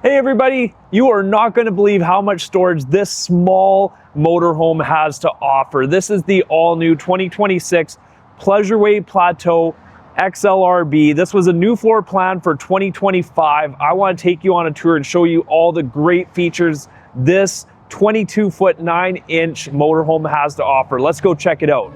Hey everybody, you are not going to believe how much storage this small motorhome has to offer. This is the all-new 2026 Pleasure-Way Plateau XL RB. This was a new floor plan for 2025. I want to take you on a tour and show you all the great features this 22-foot 9-inch motorhome has to offer. Let's go check it out.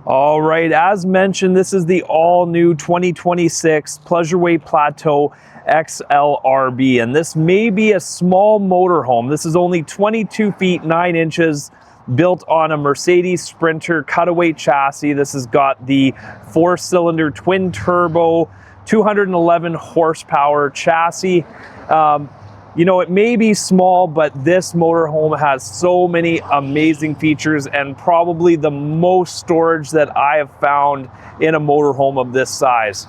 All right, as mentioned, this is the all-new 2026 Pleasure-Way Plateau XL RB, and this may be a small motorhome. This is only 22 feet 9 inches, built on a Mercedes Sprinter cutaway chassis. This has got the 4-cylinder twin turbo, 211 horsepower chassis. You know, it may be small, but this motorhome has so many amazing features and probably the most storage that I have found in a motorhome of this size.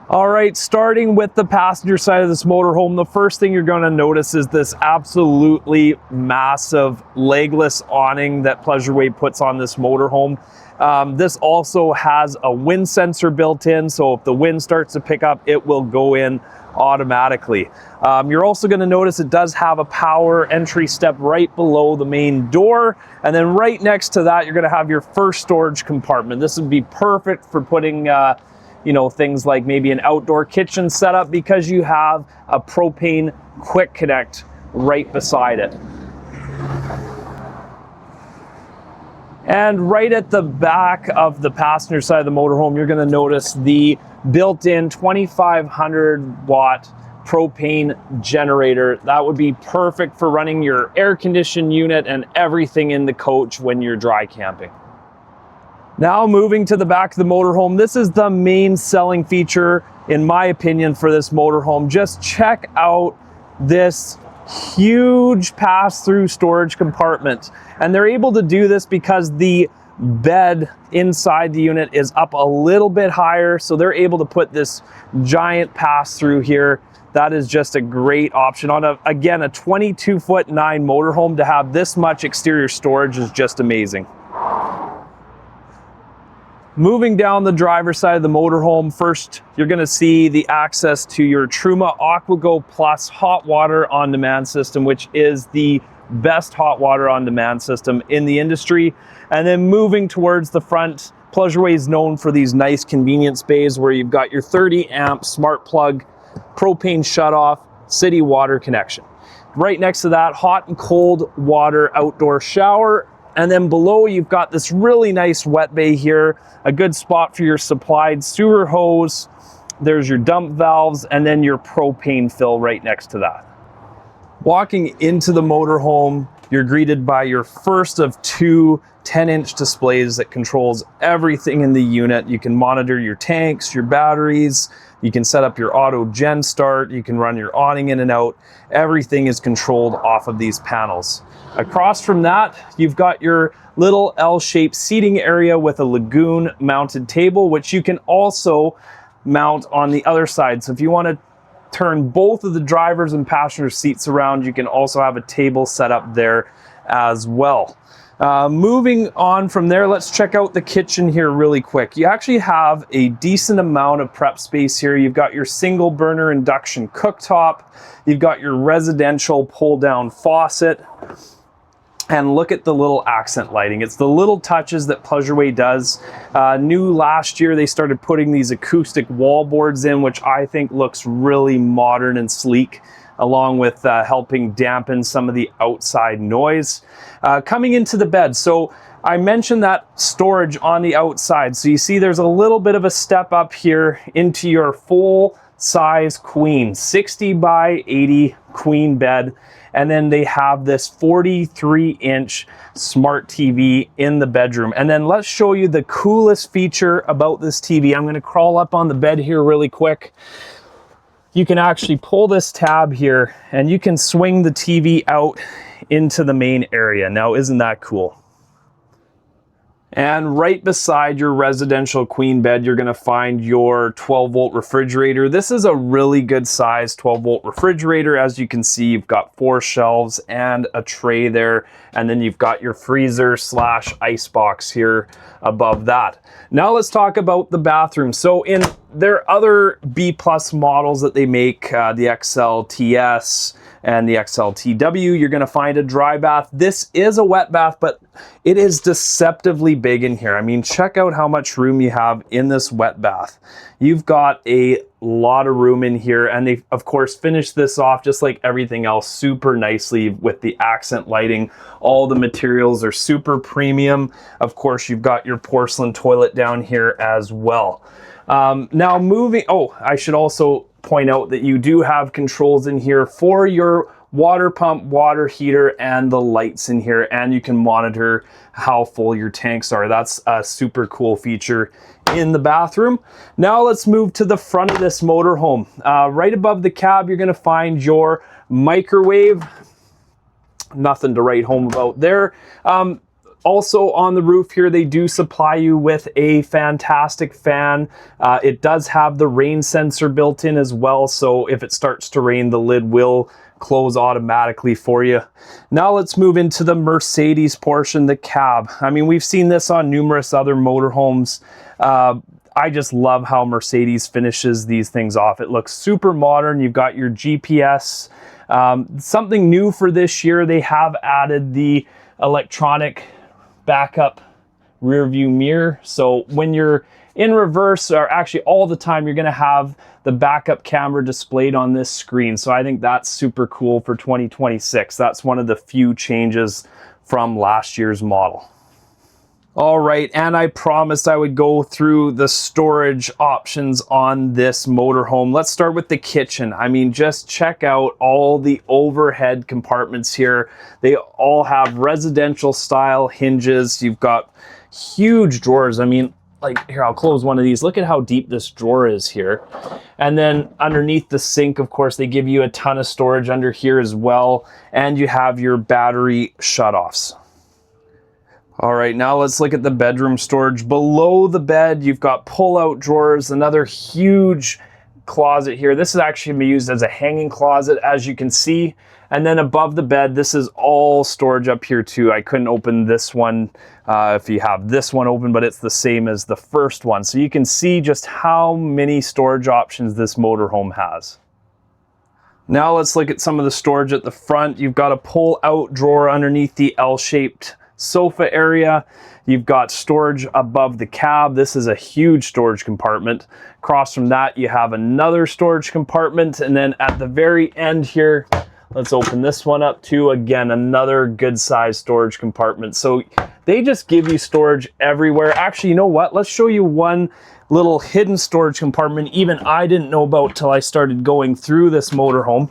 All right, starting with the passenger side of this motorhome, the first thing you're going to notice is this absolutely massive legless awning that Pleasure-Way puts on this motorhome. This also has a wind sensor built in, so if the wind starts to pick up, it will go in automatically. You're also going to notice it does have a power entry step right below the main door, and then right next to that you're going to have your first storage compartment. This would be perfect for putting you know, things like maybe an outdoor kitchen setup, because you have a propane quick connect right beside it. And right at the back of the passenger side of the motorhome, you're going to notice the built-in 2500 watt propane generator. That would be perfect for running your air conditioning unit and everything in the coach when you're dry camping. Now moving to the back of the motorhome, this is the main selling feature, in my opinion, for this motorhome. Just check out this huge pass-through storage compartment. And they're able to do this because the bed inside the unit is up a little bit higher, so they're able to put this giant pass-through here. That is just a great option on again, a 22-foot 9 motorhome. To have this much exterior storage is just amazing. Moving down the driver's side of the motorhome, first you're going to see the access to your Truma AquaGo Plus hot water on demand system, which is the best hot water on demand system in the industry. And then moving towards the front, Pleasure-Way is known for these nice convenience bays where you've got your 30 amp smart plug, propane shutoff, city water connection. Right next to that, hot and cold water outdoor shower. And then below, you've got this really nice wet bay here, a good spot for your supplied sewer hose. There's your dump valves, and then your propane fill right next to that. Walking into the motorhome, you're greeted by your first of 2 10-inch displays that controls everything in the unit. You can monitor your tanks, your batteries, you can set up your auto gen start, you can run your awning in and out. Everything is controlled off of these panels. Across from that, you've got your little L-shaped seating area with a Lagoon mounted table, which you can also mount on the other side. So if you want to turn both of the driver's and passenger seats around, you can also have a table set up there as well. Moving on from there, let's check out the kitchen here really quick. You actually have a decent amount of prep space here. You've got your single burner induction cooktop. You've got your residential pull down faucet. And look at the little accent lighting. It's the little touches that Pleasure-Way does. New last year, they started putting these acoustic wall boards in, which I think looks really modern and sleek, along with helping dampen some of the outside noise. Coming into the bed, so I mentioned that storage on the outside. So you see there's a little bit of a step up here into your full size queen, 60 by 80 queen bed. And then they have this 43-inch smart TV in the bedroom. And then let's show you the coolest feature about this TV. I'm gonna crawl up on the bed here really quick. You can actually pull this tab here and you can swing the TV out into the main area. Now, isn't that cool? And right beside your residential queen bed, you're gonna find your 12-volt refrigerator. This is a really good size 12-volt refrigerator. As you can see, you've got 4 shelves and a tray there. And then you've got your freezer slash ice box here above that. Now let's talk about the bathroom. So in their other B+ models that they make, the XLTS and the XLTW, you're gonna find a dry bath. This is a wet bath, but it is deceptively big in here. I mean, check out how much room you have in this wet bath. You've got a lot of room in here, and they of course finished this off just like everything else super nicely with the accent lighting. All the materials are super premium. Of course, you've got your porcelain toilet down here as well. Now moving, oh, I should also point out that you do have controls in here for your water pump, water heater, and the lights in here, and you can monitor how full your tanks are. That's a super cool feature in the bathroom. Now let's move to the front of this motorhome. Right above the cab, you're gonna find your microwave. Nothing to write home about there. Also on the roof here, they do supply you with a fantastic fan. It does have the rain sensor built in as well, so if it starts to rain, the lid will close automatically for you. Now let's move into the Mercedes portion, the cab. I mean, we've seen this on numerous other motorhomes. I just love how Mercedes finishes these things off. It looks super modern. You've got your GPS. Something new for this year, they have added the electronic backup rear view mirror. So when you're in reverse, or actually all the time, you're gonna have the backup camera displayed on this screen. So I think that's super cool for 2026. That's one of the few changes from last year's model. All right, and I promised I would go through the storage options on this motorhome. Let's start with the kitchen. I mean, just check out all the overhead compartments here. They all have residential style hinges. You've got huge drawers. I mean, like here, I'll close one of these. Look at how deep this drawer is here. And then underneath the sink, of course, they give you a ton of storage under here as well. And you have your battery shutoffs. All right, now let's look at the bedroom storage. Below the bed, you've got pull-out drawers, another huge closet here. This is actually gonna be used as a hanging closet, as you can see. And then above the bed, this is all storage up here too. I couldn't open this one if you have this one open, but it's the same as the first one. So you can see just how many storage options this motorhome has. Now let's look at some of the storage at the front. You've got a pull-out drawer underneath the L-shaped sofa area. You've got storage above the cab. This is a huge storage compartment. Across from that, you have another storage compartment. And then at the very end here, let's open this one up too. Again, another good sized storage compartment. So they just give you storage everywhere. Actually, you know what? Let's show you one little hidden storage compartment even I didn't know about till I started going through this motorhome.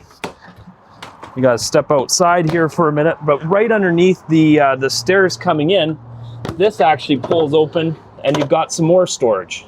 You gotta step outside here for a minute, but right underneath the stairs coming in, this actually pulls open and you've got some more storage.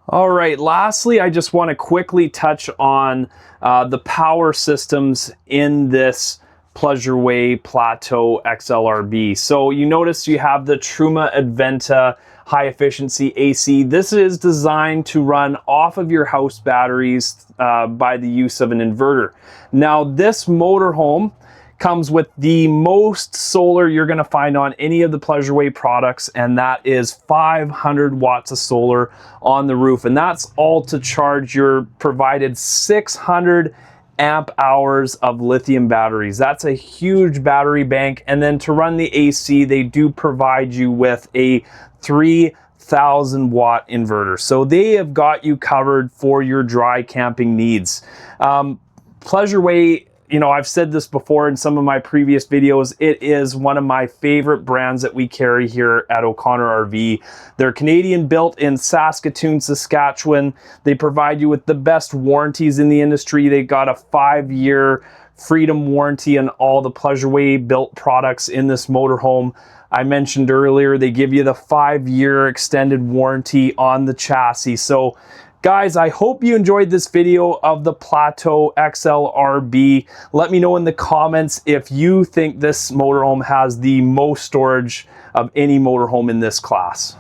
All right, lastly, I just wanna quickly touch on the power systems in this Pleasure-Way Plateau XL RB. So you notice you have the Truma Adventa high efficiency AC. This is designed to run off of your house batteries by the use of an inverter. Now this motorhome comes with the most solar you're gonna find on any of the Pleasure-Way products, and that is 500 watts of solar on the roof. And that's all to charge your provided 600 amp hours of lithium batteries. That's a huge battery bank. And then to run the AC, they do provide you with a 3,000 watt inverter. So they have got you covered for your dry camping needs. Pleasure-Way you know, I've said this before in some of my previous videos, it is one of my favorite brands that we carry here at O'Connor RV. They're Canadian built in Saskatoon, Saskatchewan. They provide you with the best warranties in the industry. They got a 5-year freedom warranty on all the Pleasure-Way built products in this motorhome. I mentioned earlier, they give you the 5-year extended warranty on the chassis. So guys, I hope you enjoyed this video of the Plateau XL RB. Let me know in the comments if you think this motorhome has the most storage of any motorhome in this class.